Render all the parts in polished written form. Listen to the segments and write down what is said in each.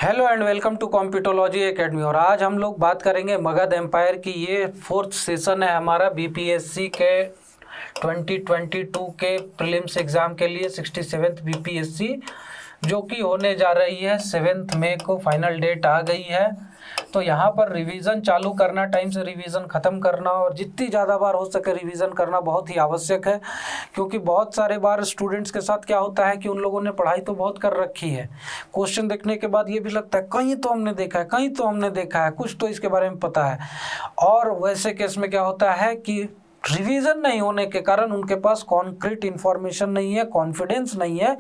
Hello and welcome to Computology Academy. और आज हम लोग बात करेंगे मगध एम्पायर की। ये फोर्थ सेशन है हमारा बीपीएससी के 2022 के प्रीलिम्स एग्ज़ाम के लिए 67th बीपीएससी, जो कि होने जा रही है 7 मई को। फाइनल डेट आ गई है, तो यहाँ पर रिवीजन चालू करना, टाइम से रिवीजन ख़त्म करना और जितनी ज़्यादा बार हो सके रिवीजन करना बहुत ही आवश्यक है। क्योंकि बहुत सारे बार स्टूडेंट्स के साथ क्या होता है कि उन लोगों ने पढ़ाई तो बहुत कर रखी है, क्वेश्चन देखने के बाद ये भी लगता है कहीं तो हमने देखा है, कहीं तो हमने देखा है, कुछ तो इसके बारे में पता है। और वैसे केस में क्या होता है कि रिवीजन नहीं होने के कारण उनके पास कॉन्क्रीट इन्फॉर्मेशन नहीं है, कॉन्फिडेंस नहीं है,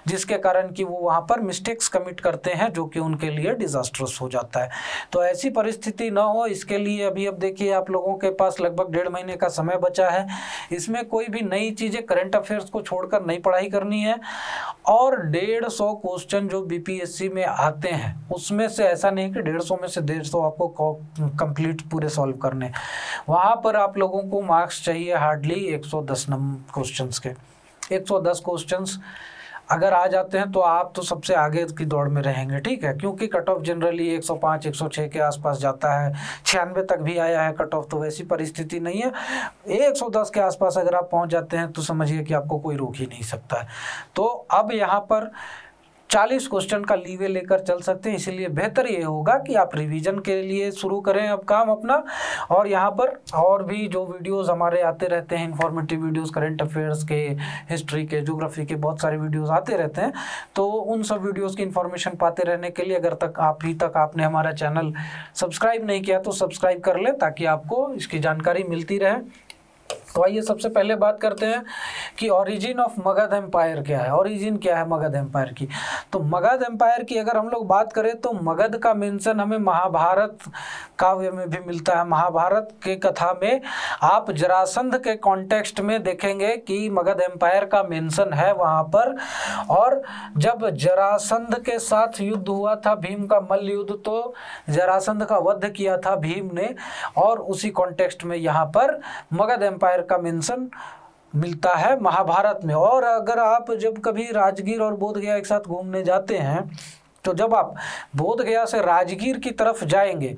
जिसके कारण कि वो वहाँ पर मिस्टेक्स कमिट करते हैं, जो कि उनके लिए डिजास्ट्रस हो जाता है। तो ऐसी परिस्थिति ना हो, इसके लिए अभी अब देखिए आप लोगों के पास लगभग 1.5 महीने का समय बचा है। इसमें कोई भी नई चीज़ें, करंट अफेयर्स को छोड़कर नई पढ़ाई करनी है। और 150 क्वेश्चन जो बीपीएससी में आते हैं उसमें से ऐसा नहीं कि 150 में से 150 आपको कंप्लीट पूरे सॉल्व करने, वहाँ पर आप लोगों को मार्क्स चाहिए हार्डली 110 क्वेश्चंस के। 110 क्वेश्चंस अगर आ जाते हैं तो आप तो सबसे आगे की दौड़ में रहेंगे, ठीक है। क्योंकि कट ऑफ जनरली 105 106 के आसपास जाता है, 96 तक भी आया है कट ऑफ, तो वैसी परिस्थिति नहीं है। 110 के आसपास अगर आप पहुंच जाते हैं तो समझिए कि आपको कोई रोक ही नहीं सकता है। तो अब यहाँ पर 40 क्वेश्चन का लीवे लेकर चल सकते हैं, इसीलिए बेहतर ये होगा कि आप रिवीजन के लिए शुरू करें अब काम अपना। और यहाँ पर और भी जो वीडियोस हमारे आते रहते हैं, इंफॉर्मेटिव वीडियोस, करंट अफेयर्स के, हिस्ट्री के, ज्योग्राफी के, बहुत सारे वीडियोस आते रहते हैं। तो उन सब वीडियोस की इन्फॉर्मेशन पाते रहने के लिए अगर अभी तक आपने हमारा चैनल सब्सक्राइब नहीं किया तो सब्सक्राइब कर लें, ताकि आपको इसकी जानकारी मिलती रहे। तो आइए सबसे पहले बात करते हैं कि ओरिजिन ऑफ मगध एम्पायर क्या है। ओरिजिन क्या है मगध एम्पायर की? तो मगध एम्पायर की अगर हम लोग बात करें तो मगध का मेंशन हमें महाभारत काव्य में भी मिलता है। महाभारत के कथा में आप जरासंध के कॉन्टेक्स्ट में देखेंगे कि मगध एम्पायर का मेंशन है वहाँ पर। और जब जरासंध के साथ युद्ध हुआ था, भीम का मल्ल युद्ध, तो जरासंध का वध किया था भीम ने, और उसी कॉन्टेक्स्ट में यहाँ पर मगध एम्पायर का मेंशन मिलता है महाभारत में। और अगर आप जब कभी राजगीर और बोधगया एक साथ घूमने जाते हैं, तो जब आप बोधगया से राजगीर की तरफ जाएंगे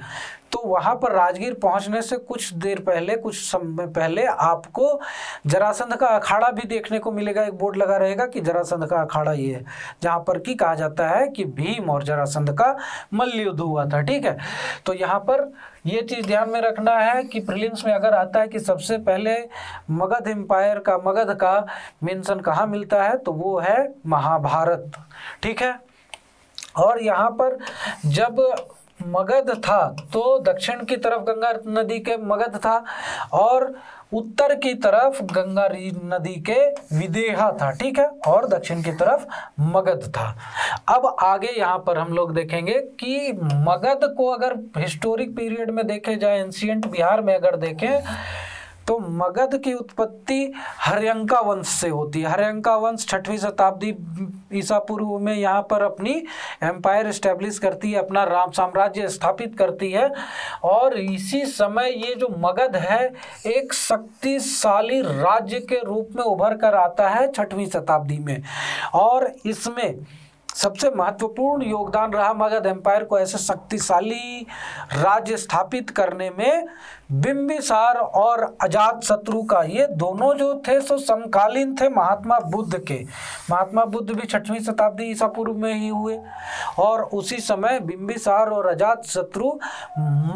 तो वहाँ पर राजगीर पहुँचने से कुछ देर पहले, कुछ समय पहले आपको जरासंध का अखाड़ा भी देखने को मिलेगा। एक बोर्ड लगा रहेगा कि जरासंध का अखाड़ा ये है, जहाँ पर कि कहा जाता है कि भीम और जरासंध का मल्ल युद्ध हुआ था, ठीक है। तो यहाँ पर ये चीज़ ध्यान में रखना है कि प्रीलिम्स में अगर आता है कि सबसे पहले मगध एम्पायर का, मगध का मेंशन कहाँ मिलता है, तो वो है महाभारत, ठीक है। और यहाँ पर जब मगध था तो दक्षिण की तरफ गंगा नदी के मगध था, और उत्तर की तरफ गंगा नदी के विदेहा था, ठीक है। और दक्षिण की तरफ मगध था। अब आगे यहाँ पर हम लोग देखेंगे कि मगध को अगर हिस्टोरिक पीरियड में देखे जाए, एंशिएंट बिहार में अगर देखें, तो मगध की उत्पत्ति हर्यंका वंश से होती है। हर्यंका वंश 6वीं शताब्दी ईसा पूर्व में यहाँ पर अपनी एम्पायर एस्टेब्लिश करती है, अपना राम साम्राज्य स्थापित करती है। और इसी समय ये जो मगध है एक शक्तिशाली राज्य के रूप में उभर कर आता है 6वीं शताब्दी में। और इसमें सबसे महत्वपूर्ण योगदान रहा मगध एम्पायर को ऐसे शक्तिशाली राज्य स्थापित करने में बिंबिसार और अजातशत्रु का। ये दोनों जो थे सो समकालीन थे महात्मा बुद्ध के। महात्मा बुद्ध भी 6वीं शताब्दी ईसा पूर्व में ही हुए, और उसी समय बिंबिसार और अजातशत्रु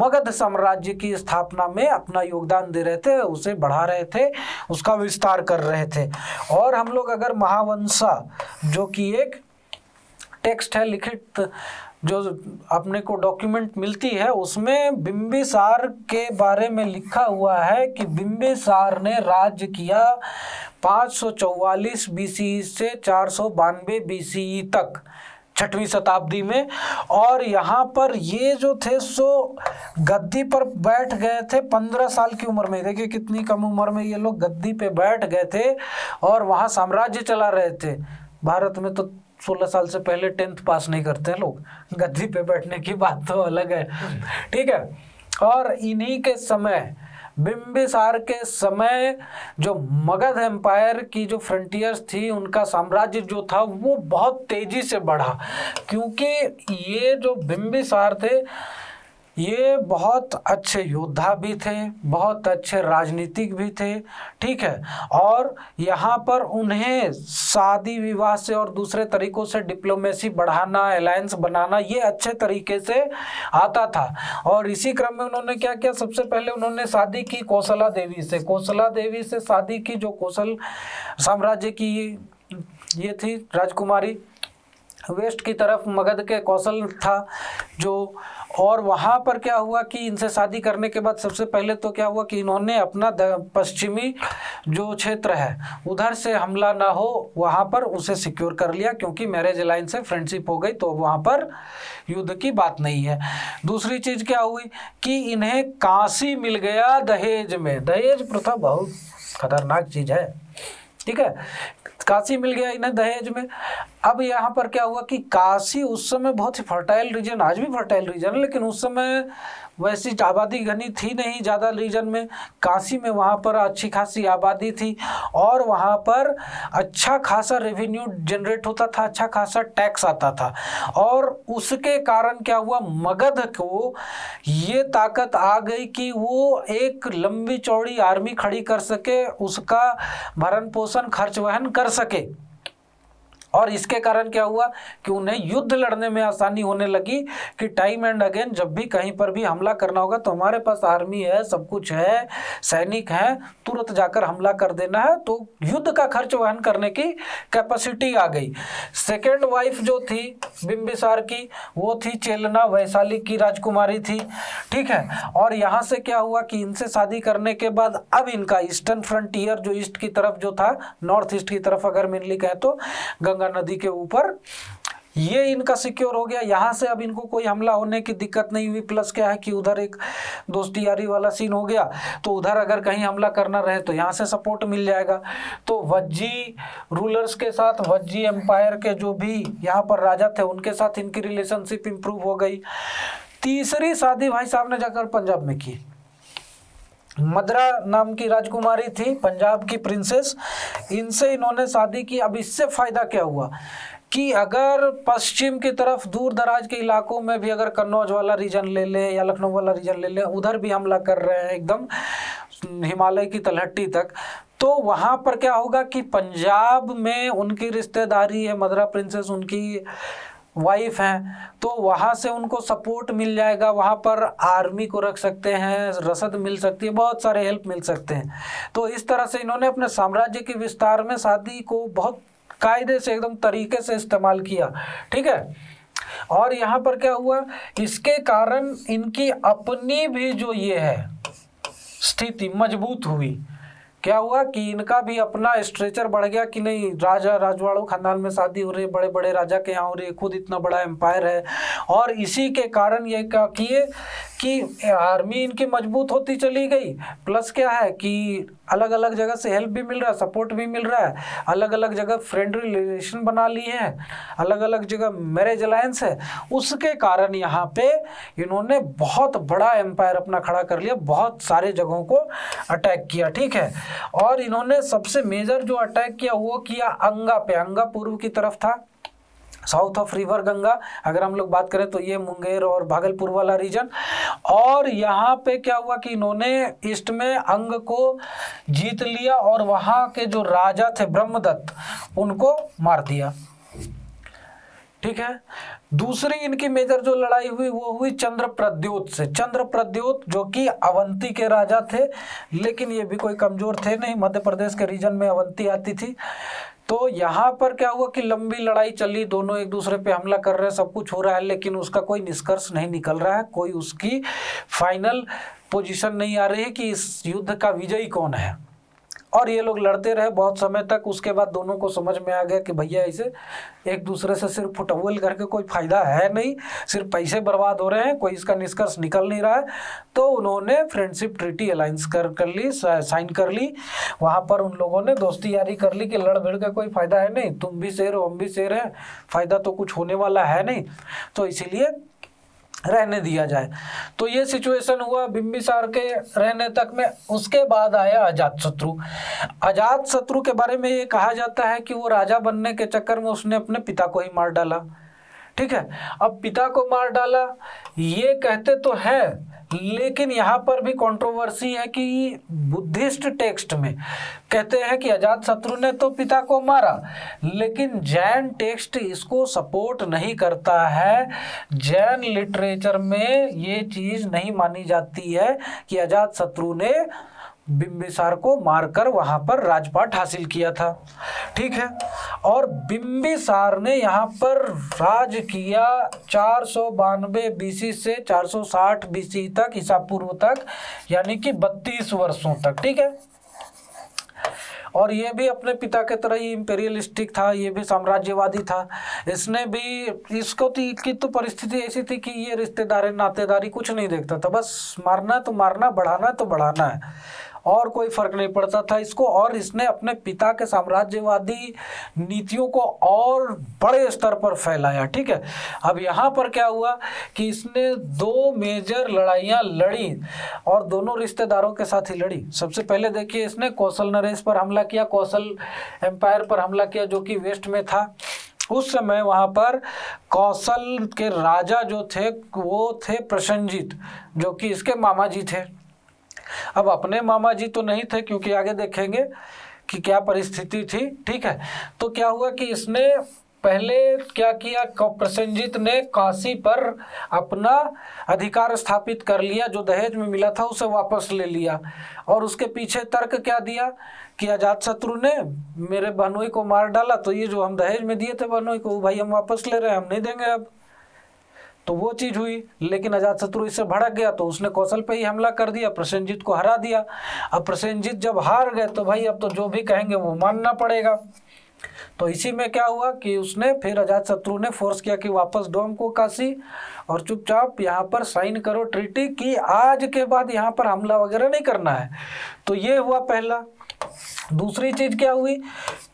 मगध साम्राज्य की स्थापना में अपना योगदान दे रहे थे, उसे बढ़ा रहे थे, उसका विस्तार कर रहे थे। और हम लोग अगर महावंशा, जो कि एक टेक्स्ट है, लिखित जो अपने को डॉक्यूमेंट मिलती है, उसमें बिंबिसार के बारे में लिखा हुआ है कि बिंबिसार ने राज्य किया 544 बीसीई से 492 बीसीई तक, 6वीं शताब्दी में। और यहाँ पर ये जो थे सो गद्दी पर बैठ गए थे 15 साल की उम्र में। देखिए कितनी कम उम्र में ये लोग गद्दी पे बैठ गए थे और वहाँ साम्राज्य चला रहे थे। भारत में तो 16 साल से पहले 10th पास नहीं करते हैं लोग, गद्दी पे बैठने की बात तो अलग है, ठीक है। और इन्हीं के समय बिंबिसार के समय जो मगध एम्पायर की जो फ्रंटियर्स थी, उनका साम्राज्य जो था वो बहुत तेजी से बढ़ा, क्योंकि ये जो बिंबिसार थे ये बहुत अच्छे योद्धा भी थे, बहुत अच्छे राजनीतिक भी थे, ठीक है। और यहाँ पर उन्हें शादी विवाह से और दूसरे तरीकों से डिप्लोमेसी बढ़ाना, अलायंस बनाना ये अच्छे तरीके से आता था। और इसी क्रम में उन्होंने क्या किया, सबसे पहले उन्होंने शादी की कौशला देवी से। कौशला देवी से शादी की, जो कौशल साम्राज्य की ये थी राजकुमारी, वेस्ट की तरफ मगध के कौशल था जो। और वहाँ पर क्या हुआ कि इनसे शादी करने के बाद सबसे पहले तो क्या हुआ कि इन्होंने अपना पश्चिमी जो क्षेत्र है उधर से हमला ना हो, वहाँ पर उसे सिक्योर कर लिया, क्योंकि मैरिज अलायंस से फ्रेंडशिप हो गई तो वहाँ पर युद्ध की बात नहीं है। दूसरी चीज़ क्या हुई कि इन्हें काशी मिल गया दहेज में। दहेज प्रथा बहुत खतरनाक चीज़ है, ठीक है। काशी मिल गया इन्हें दहेज में। अब यहाँ पर क्या हुआ कि काशी उस समय बहुत ही फर्टाइल रीजन, आज भी फर्टाइल रीजन है, लेकिन उस समय वैसी आबादी घनी थी नहीं ज़्यादा रीजन में। काशी में वहाँ पर अच्छी खासी आबादी थी और वहाँ पर अच्छा खासा रेवेन्यू जनरेट होता था, अच्छा खासा टैक्स आता था। और उसके कारण क्या हुआ, मगध को ये ताकत आ गई कि वो एक लंबी चौड़ी आर्मी खड़ी कर सके, उसका भरण पोषण खर्च वहन कर सके। और इसके कारण क्या हुआ कि उन्हें युद्ध लड़ने में आसानी होने लगी कि टाइम एंड अगेन जब भी कहीं पर भी हमला करना होगा तो हमारे पास आर्मी है, सब कुछ है, सैनिक हैं, तुरंत जाकर हमला कर देना है। तो युद्ध का खर्च वहन करने की कैपेसिटी आ गई। सेकेंड वाइफ जो थी बिंबिसार की, वो थी चेलना, वैशाली की राजकुमारी थी, ठीक है। और यहाँ से क्या हुआ कि इनसे शादी करने के बाद अब इनका ईस्टर्न फ्रंटियर जो ईस्ट की तरफ जो था, नॉर्थ ईस्ट की तरफ अगर मेनली कहें तो गंगा नदी के ऊपर, ये इनका सिक्योर हो गया। यहाँ से अब इनको कोई हमला होने की दिक्कत नहीं हुई। प्लस क्या है कि उधर एक दोस्ती यारी वाला सीन हो गया, तो उधर अगर कहीं हमला करना रहे तो यहाँ से सपोर्ट मिल जाएगा। तो वज्जी रूलर्स के साथ, वज्जी एम्पायर के जो भी यहाँ पर राजा थे उनके साथ इनकी रिलेशनशिप इंप्रूव हो गई। तीसरी शादी भाई साहब ने जाकर पंजाब में की। मद्रा नाम की राजकुमारी थी, पंजाब की प्रिंसेस, इनसे इन्होंने शादी की। अब इससे फायदा क्या हुआ कि अगर पश्चिम की तरफ दूर दराज के इलाकों में भी अगर कन्नौज वाला रीजन ले लें या लखनऊ वाला रीजन ले लें, उधर भी हमला कर रहे हैं एकदम हिमालय की तलहटी तक, तो वहाँ पर क्या होगा कि पंजाब में उनकी रिश्तेदारी है, मद्रा प्रिंसेस उनकी वाइफ हैं, तो वहाँ से उनको सपोर्ट मिल जाएगा, वहाँ पर आर्मी को रख सकते हैं, रसद मिल सकती है, बहुत सारे हेल्प मिल सकते हैं। तो इस तरह से इन्होंने अपने साम्राज्य के विस्तार में शादी को बहुत कायदे से एकदम तरीके से इस्तेमाल किया, ठीक है। और यहाँ पर क्या हुआ, इसके कारण इनकी अपनी भी जो ये है स्थिति मजबूत हुई। क्या हुआ कि इनका भी अपना स्ट्रेचर बढ़ गया कि नहीं, राजा राजवाड़ों खानदान में शादी हो रही है, बड़े बड़े राजा के यहाँ हो रही है, खुद इतना बड़ा एम्पायर है। और इसी के कारण ये क्या किए कि आर्मी इनकी मजबूत होती चली गई। प्लस क्या है कि अलग अलग जगह से हेल्प भी मिल रहा है, सपोर्ट भी मिल रहा है, अलग अलग जगह फ्रेंडली रिलेशन बना लिए हैं, अलग अलग जगह मैरिज अलायंस है। उसके कारण यहाँ पे इन्होंने बहुत बड़ा एम्पायर अपना खड़ा कर लिया, बहुत सारे जगहों को अटैक किया, ठीक है। और इन्होंने सबसे मेजर जो अटैक किया वो किया अंगा पे। अंगा पूर्व की तरफ था, साउथ ऑफ रिवर गंगा अगर हम लोग बात करें तो ये मुंगेर और भागलपुर वाला रीजन। और यहाँ पे क्या हुआ कि इन्होंने ईस्ट में अंग को जीत लिया और वहाँ के जो राजा थे ब्रह्मदत्त उनको मार दिया, ठीक है। दूसरी इनकी मेजर जो लड़ाई हुई वो हुई चंद्रप्रद्योत से। चंद्रप्रद्योत जो कि अवंती के राजा थे, लेकिन ये भी कोई कमजोर थे नहीं, मध्य प्रदेश के रीजन में अवंती आती थी। तो यहाँ पर क्या हुआ कि लंबी लड़ाई चली, दोनों एक दूसरे पे हमला कर रहे हैं, सब कुछ हो रहा है, लेकिन उसका कोई निष्कर्ष नहीं निकल रहा है, कोई उसकी फाइनल पोजीशन नहीं आ रही है कि इस युद्ध का विजयी कौन है। और ये लोग लड़ते रहे बहुत समय तक। उसके बाद दोनों को समझ में आ गया कि भैया इसे एक दूसरे से सिर्फ फुटबॉल करके कोई फायदा है नहीं, सिर्फ पैसे बर्बाद हो रहे हैं, कोई इसका निष्कर्ष निकल नहीं रहा है। तो उन्होंने फ्रेंडशिप ट्रीटी अलायंस कर ली, साइन कर ली। वहाँ पर उन लोगों ने दोस्ती यारी कर ली कि लड़ भिड़ का कोई फायदा है नहीं, तुम भी शेर हो हम भी शेर हैं, फायदा तो कुछ होने वाला है नहीं। तो इसीलिए रहने दिया जाए। तो ये सिचुएशन हुआ बिंबिसार के रहने तक में। उसके बाद आया अजातशत्रु। अजातशत्रु के बारे में ये कहा जाता है कि वो राजा बनने के चक्कर में उसने अपने पिता को ही मार डाला। ठीक है, अब पिता को मार डाला ये कहते तो है, लेकिन यहाँ पर भी कंट्रोवर्सी है कि बुद्धिस्ट टेक्स्ट में कहते हैं कि अजातशत्रु ने तो पिता को मारा, लेकिन जैन टेक्स्ट इसको सपोर्ट नहीं करता है। जैन लिटरेचर में ये चीज़ नहीं मानी जाती है कि अजातशत्रु ने बिंबिसार को मारकर वहां पर राजपाट हासिल किया था। ठीक है, और बिंबिसार ने यहाँ पर राज किया 492 बीसी से 460 बीसी तक, ईसा पूर्व तक, यानी कि 32 वर्षों तक। ठीक है, और ये भी अपने पिता के तरह ही इंपेरियलिस्टिक था, ये भी साम्राज्यवादी था। इसने भी इसको की तो परिस्थिति ऐसी थी कि ये रिश्तेदारी नातेदारी कुछ नहीं देखता था, बस मारना तो मारना, बढ़ाना तो बढ़ाना है, और कोई फर्क नहीं पड़ता था इसको। और इसने अपने पिता के साम्राज्यवादी नीतियों को और बड़े स्तर पर फैलाया। ठीक है, अब यहाँ पर क्या हुआ कि इसने 2 मेजर लड़ाइयाँ लड़ी और दोनों रिश्तेदारों के साथ ही लड़ी। सबसे पहले देखिए, इसने कौशल नरेश पर हमला किया, कौशल एम्पायर पर हमला किया जो कि वेस्ट में था। उस समय वहाँ पर कौशल के राजा जो थे वो थे प्रसेनजीत, जो कि इसके मामा जी थे। अब अपने मामा जी तो नहीं थे, क्योंकि आगे देखेंगे कि क्या परिस्थिति थी। ठीक है, तो क्या हुआ कि इसने पहले क्या किया, प्रसेनजीत ने काशी पर अपना अधिकार स्थापित कर लिया, जो दहेज में मिला था उसे वापस ले लिया। और उसके पीछे तर्क क्या दिया कि अजातशत्रु ने मेरे बहनोई को मार डाला, तो ये जो हम दहेज में दिए थे बहनोई को, भाई हम वापस ले रहे हैं, हम नहीं देंगे अब। तो वो चीज हुई, लेकिन अजातशत्रु इससे भड़क गया तो उसने कौशल पे ही हमला कर दिया, प्रसेनजीत को हरा दिया। अब प्रसेनजीत जब हार गए तो भाई अब तो जो भी कहेंगे वो मानना पड़ेगा। तो इसी में क्या हुआ कि उसने फिर अजातशत्रु ने फोर्स किया कि वापस दो हमको काशी, और चुपचाप यहाँ पर साइन करो ट्रीटी कि आज के बाद यहाँ पर हमला वगैरह नहीं करना है। तो ये हुआ पहला। दूसरी चीज क्या हुई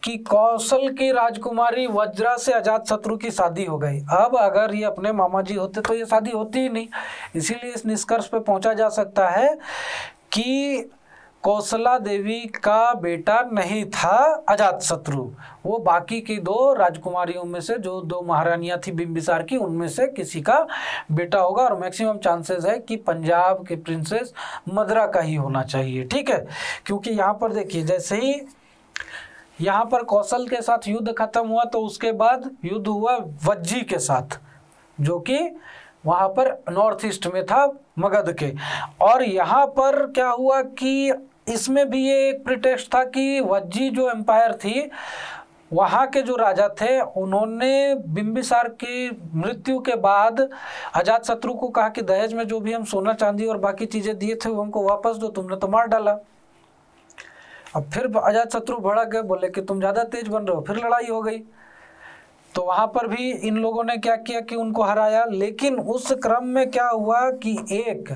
कि कौशल की राजकुमारी वज्रा से अजातशत्रु की शादी हो गई। अब अगर ये अपने मामा जी होते तो ये शादी होती ही नहीं। इसीलिए इस निष्कर्ष पे पहुंचा जा सकता है कि कौशला देवी का बेटा नहीं था अजातशत्रु, वो बाकी की 2 राजकुमारियों में से, जो 2 महारानियां थी बिंबिसार की, उनमें से किसी का बेटा होगा। और मैक्सिमम चांसेस है कि पंजाब के प्रिंसेस मदरा का ही होना चाहिए। ठीक है, क्योंकि यहाँ पर देखिए, जैसे ही यहाँ पर कौशल के साथ युद्ध खत्म हुआ तो उसके बाद युद्ध हुआ वज्जी के साथ, जो कि वहाँ पर नॉर्थ ईस्ट में था मगध के। और यहाँ पर क्या हुआ कि इसमें भी ये एक प्रिटेक्स्ट था कि वज्जी जो एम्पायर थी, वहाँ के जो राजा थे, उन्होंने बिंबिसार की मृत्यु के बाद अजातशत्रु को कहा कि दहेज में जो भी हम सोना चांदी और बाकी चीज़ें दिए थे वो हमको वापस दो, तुमने तो मार डाला। अब फिर अजातशत्रु भड़क गए, बोले कि तुम ज़्यादा तेज बन रहे हो, फिर लड़ाई हो गई। तो वहाँ पर भी इन लोगों ने क्या किया कि उनको हराया। लेकिन उस क्रम में क्या हुआ कि एक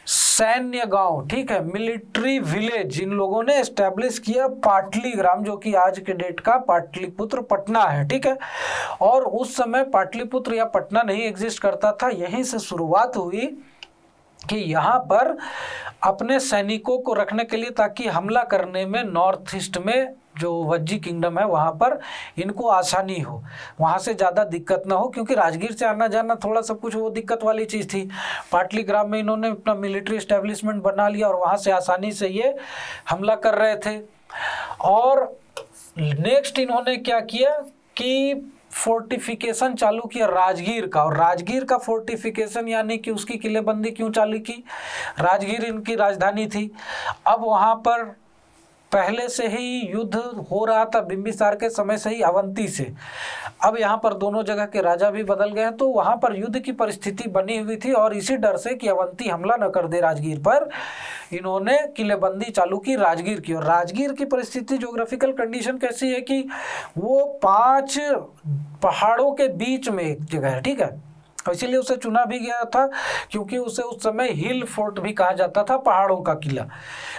सैन्य गांव, ठीक है, मिलिट्री विलेज इन लोगों ने एस्टेब्लिश किया, पाटलीग्राम, जो कि आज के डेट का पाटलिपुत्र पटना है। ठीक है, और उस समय पाटलिपुत्र या पटना नहीं एग्जिस्ट करता था। यहीं से शुरुआत हुई कि यहाँ पर अपने सैनिकों को रखने के लिए, ताकि हमला करने में नॉर्थ ईस्ट में जो वज्जी किंगडम है वहाँ पर इनको आसानी हो, वहाँ से ज़्यादा दिक्कत ना हो, क्योंकि राजगीर से आना जाना थोड़ा सब कुछ वो दिक्कत वाली चीज़ थी। पाटलीग्राम में इन्होंने अपना मिलिट्री एस्टेब्लिशमेंट बना लिया और वहाँ से आसानी से ये हमला कर रहे थे। और नेक्स्ट इन्होंने क्या किया कि फोर्टिफिकेशन चालू किया राजगीर का। और राजगीर का फोर्टिफिकेशन यानी कि उसकी किलेबंदी क्यों चालू की, राजगीर इनकी राजधानी थी। अब वहाँ पर पहले से ही युद्ध हो रहा था बिंबिसार के समय से ही अवंती से। अब यहाँ पर दोनों जगह के राजा भी बदल गए हैं, तो वहाँ पर युद्ध की परिस्थिति बनी हुई थी। और इसी डर से कि अवंती हमला न कर दे राजगीर पर, इन्होंने किलेबंदी चालू की राजगीर की। और राजगीर की परिस्थिति, ज्योग्राफिकल कंडीशन कैसी है कि वो 5 पहाड़ों के बीच में एक जगह है। ठीक है, इसीलिए उसे चुना भी गया था, क्योंकि उसे उस समय हिल फोर्ट भी कहा जाता था, पहाड़ों का किला।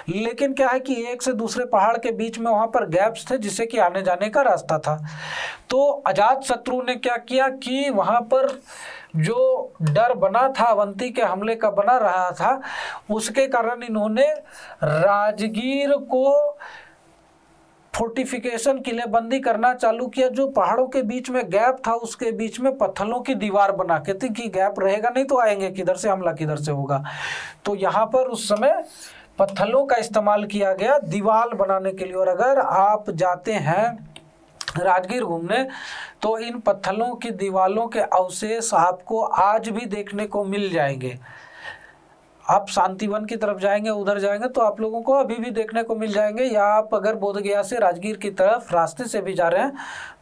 लेकिन क्या है कि एक से दूसरे पहाड़ के बीच में वहाँ पर गैप्स थे, जिससे कि आने जाने का रास्ता था। तो अजातशत्रु ने क्या किया कि वहाँ पर जो डर बना था अवंती के हमले का बना रहा था, उसके कारण इन्होंने राजगीर को फोर्टिफिकेशन, किलेबंदी करना चालू किया। जो पहाड़ों के बीच में गैप था उसके बीच में पत्थरों की दीवार बना के थी कि गैप रहेगा नहीं तो आएंगे किधर से, हमला किधर से होगा। तो यहाँ पर उस समय पत्थरों का इस्तेमाल किया गया दीवार बनाने के लिए। और अगर आप जाते हैं राजगीर घूमने तो इन पत्थरों की दीवारों के अवशेष आपको आज भी देखने को मिल जाएंगे। आप शांतिवन की तरफ जाएंगे, उधर जाएंगे तो आप लोगों को अभी भी देखने को मिल जाएंगे। या आप अगर बोधगया से राजगीर की तरफ रास्ते से भी जा रहे हैं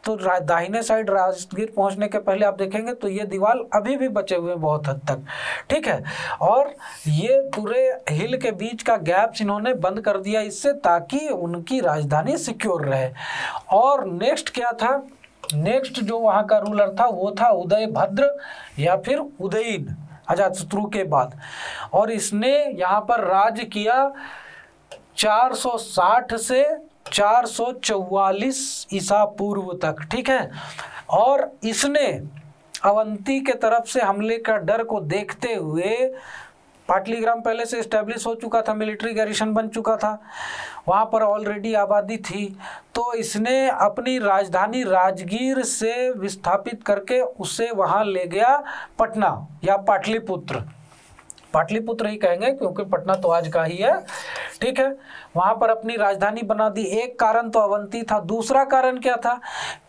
तो दाहिने साइड राजगीर पहुंचने के पहले आप देखेंगे तो ये दीवार अभी भी बचे हुए हैं बहुत हद तक, ठीक है। और ये पूरे हिल के बीच का गैप इन्होंने बंद कर दिया इससे, ताकि उनकी राजधानी सिक्योर रहे। और नेक्स्ट क्या था, नेक्स्ट जो वहाँ का रूलर था वो था उदयभद्र या फिर उदयीन, अजातशत्रु के बाद। और इसने यहाँ पर राज्य किया 460 से 444 ईसा पूर्व तक, ठीक है। और इसने अवंती के तरफ से हमले का डर को देखते हुए, पाटलीग्राम पहले से एस्टेब्लिश हो चुका था, मिलिट्री गैरिसन बन चुका था, वहाँ पर ऑलरेडी आबादी थी, तो इसने अपनी राजधानी राजगीर से विस्थापित करके उसे वहाँ ले गया पटना या पाटलिपुत्र, पाटलिपुत्र ही कहेंगे क्योंकि पटना तो आज का ही है, ठीक है। वहाँ पर अपनी राजधानी बना दी। एक कारण तो अवंती था, दूसरा कारण क्या था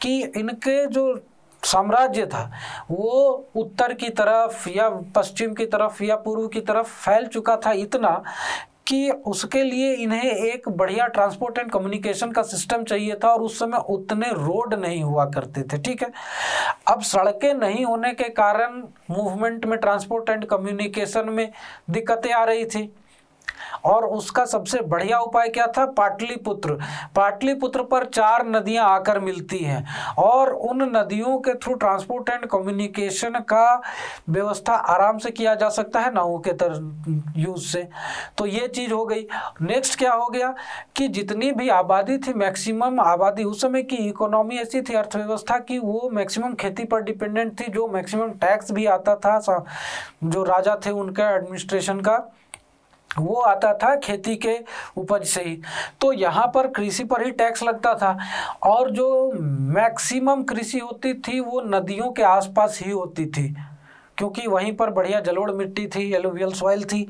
कि इनके जो साम्राज्य था वो उत्तर की तरफ या पश्चिम की तरफ या पूर्व की तरफ फैल चुका था इतना कि उसके लिए इन्हें एक बढ़िया ट्रांसपोर्ट एंड कम्युनिकेशन का सिस्टम चाहिए था। और उस समय उतने रोड नहीं हुआ करते थे, ठीक है। अब सड़कें नहीं होने के कारण मूवमेंट में, ट्रांसपोर्ट एंड कम्युनिकेशन में दिक्कतें आ रही थी। और उसका सबसे बढ़िया उपाय क्या था, पाटलिपुत्र। पाटलिपुत्र पर 4 नदियां आकर मिलती हैं और उन नदियों के थ्रू ट्रांसपोर्ट एंड कम्युनिकेशन का व्यवस्था आराम से किया जा सकता है नावों के यूज से। तो ये चीज हो गई। नेक्स्ट क्या हो गया कि जितनी भी आबादी थी, मैक्सिमम आबादी, उस समय की इकोनॉमी ऐसी थी, अर्थव्यवस्था की, वो मैक्सिमम खेती पर डिपेंडेंट थी। जो मैक्सिमम टैक्स भी आता था, जो राजा थे उनका एडमिनिस्ट्रेशन का, वो आता था खेती के उपज से ही। तो यहाँ पर कृषि पर ही टैक्स लगता था। और जो मैक्सिमम कृषि होती थी वो नदियों के आसपास ही होती थी, क्योंकि वहीं पर बढ़िया जलोढ़ मिट्टी थी, एलुवियल सॉइल थी,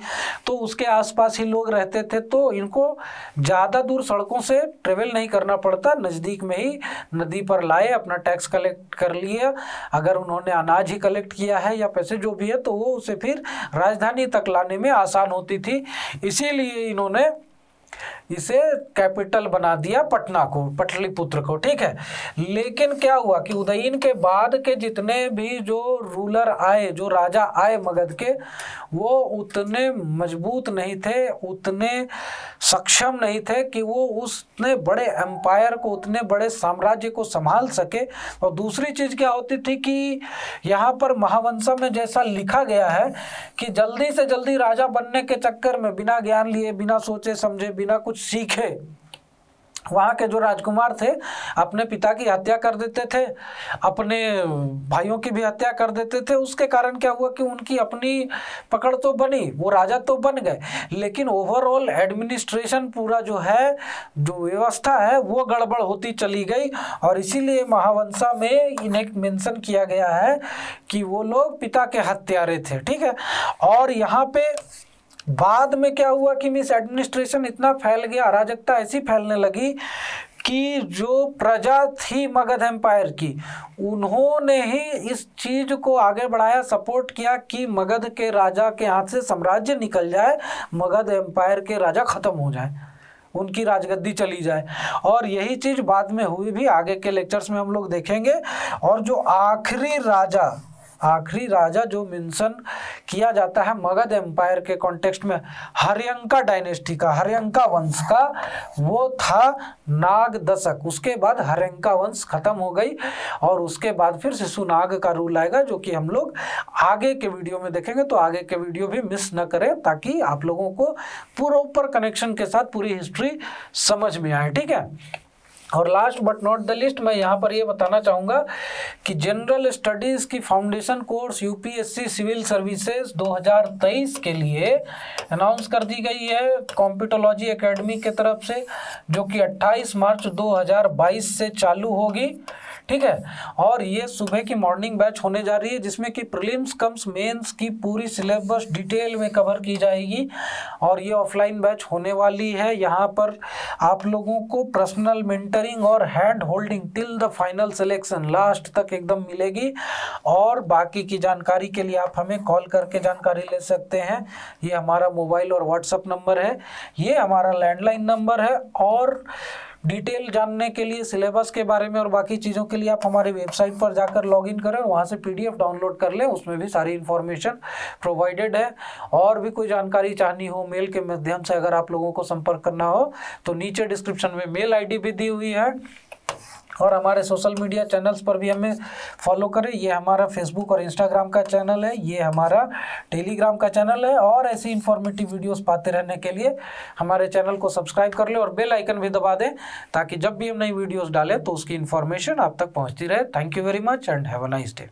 तो उसके आसपास ही लोग रहते थे। तो इनको ज़्यादा दूर सड़कों से ट्रेवल नहीं करना पड़ता, नज़दीक में ही नदी पर लाए, अपना टैक्स कलेक्ट कर लिए। अगर उन्होंने अनाज ही कलेक्ट किया है या पैसे जो भी है तो वो उसे फिर राजधानी तक लाने में आसान होती थी। इसीलिए इन्होंने इसे कैपिटल बना दिया पटना को, पाटलिपुत्र को, ठीक है। लेकिन क्या हुआ कि उदयीन के बाद के जितने भी जो रूलर आए, जो राजा आए मगध के, वो उतने मजबूत नहीं थे, उतने सक्षम नहीं थे कि वो उतने बड़े एम्पायर को, उतने बड़े साम्राज्य को संभाल सके। और दूसरी चीज क्या होती थी कि यहाँ पर महावंशा में जैसा लिखा गया है कि जल्दी से जल्दी राजा बनने के चक्कर में बिना ज्ञान लिए, बिना सोचे समझे, बिना कुछ सीखे, वहाँ के जो राजकुमार थे अपने पिता की हत्या कर देते थे, अपने भाइयों की भी हत्या कर देते थे। उसके कारण क्या हुआ कि उनकी अपनी पकड़ तो बनी, वो राजा तो बन गए, लेकिन ओवरऑल एडमिनिस्ट्रेशन पूरा जो है, जो व्यवस्था है, वो गड़बड़ होती चली गई। और इसीलिए महावंशा में इन्हें मेंशन किया गया है कि वो लोग पिता के हत्यारे थे, ठीक है। और यहाँ पे बाद में क्या हुआ कि मिस एडमिनिस्ट्रेशन इतना फैल गया, अराजकता ऐसी फैलने लगी कि जो प्रजा थी मगध एम्पायर की, उन्होंने ही इस चीज को आगे बढ़ाया, सपोर्ट किया कि मगध के राजा के हाथ से साम्राज्य निकल जाए, मगध एम्पायर के राजा खत्म हो जाए, उनकी राजगद्दी चली जाए। और यही चीज बाद में हुई भी, आगे के लेक्चर्स में हम लोग देखेंगे। और जो आखिरी राजा जो मेंशन किया जाता है मगध एम्पायर के कॉन्टेक्स्ट में, हर्यंका डायनेस्टी का, हर्यंका वंश का, वो था नागदशक। उसके बाद हर्यंका वंश खत्म हो गई और उसके बाद फिर शिशुनाग का रूल आएगा, जो कि हम लोग आगे के वीडियो में देखेंगे। तो आगे के वीडियो भी मिस न करें ताकि आप लोगों को प्रॉपर कनेक्शन के साथ पूरी हिस्ट्री समझ में आए, ठीक है। और last but not the least, मैं यहाँ पर ये बताना चाहूँगा कि जनरल स्टडीज़ की foundation course UPSC civil services 2023 के लिए अनाउंस कर दी गई है कॉम्पिटोलॉजी एकेडमी के तरफ से, जो कि 28 मार्च 2022 से चालू होगी। ठीक है, और ये सुबह की मॉर्निंग बैच होने जा रही है, जिसमें कि प्रीलिम्स कम्स मेंस की पूरी सिलेबस डिटेल में कवर की जाएगी। और ये ऑफलाइन बैच होने वाली है। यहाँ पर आप लोगों को पर्सनल मेंटरिंग और hand holding till the final selection last तक एकदम मिलेगी। और बाकी की जानकारी के लिए आप हमें कॉल करके जानकारी ले सकते हैं। ये हमारा मोबाइल और व्हाट्सएप नंबर है, ये हमारा लैंडलाइन नंबर है। और डिटेल जानने के लिए सिलेबस के बारे में और बाकी चीज़ों के लिए आप हमारे वेबसाइट पर जाकर लॉगिन करें, वहाँ से PDF डाउनलोड कर लें, उसमें भी सारी इन्फॉर्मेशन प्रोवाइडेड है। और भी कोई जानकारी चाहनी हो मेल के माध्यम से अगर आप लोगों को संपर्क करना हो तो नीचे डिस्क्रिप्शन में मेल ID भी दी हुई है। और हमारे सोशल मीडिया चैनल्स पर भी हमें फॉलो करें। ये हमारा फेसबुक और इंस्टाग्राम का चैनल है, ये हमारा टेलीग्राम का चैनल है। और ऐसी इन्फॉर्मेटिव वीडियोस पाते रहने के लिए हमारे चैनल को सब्सक्राइब कर लें और बेल आइकन भी दबा दें, ताकि जब भी हम नई वीडियोस डालें तो उसकी इन्फॉर्मेशन आप तक पहुंचती रहे। Thank you very much and have a nice day.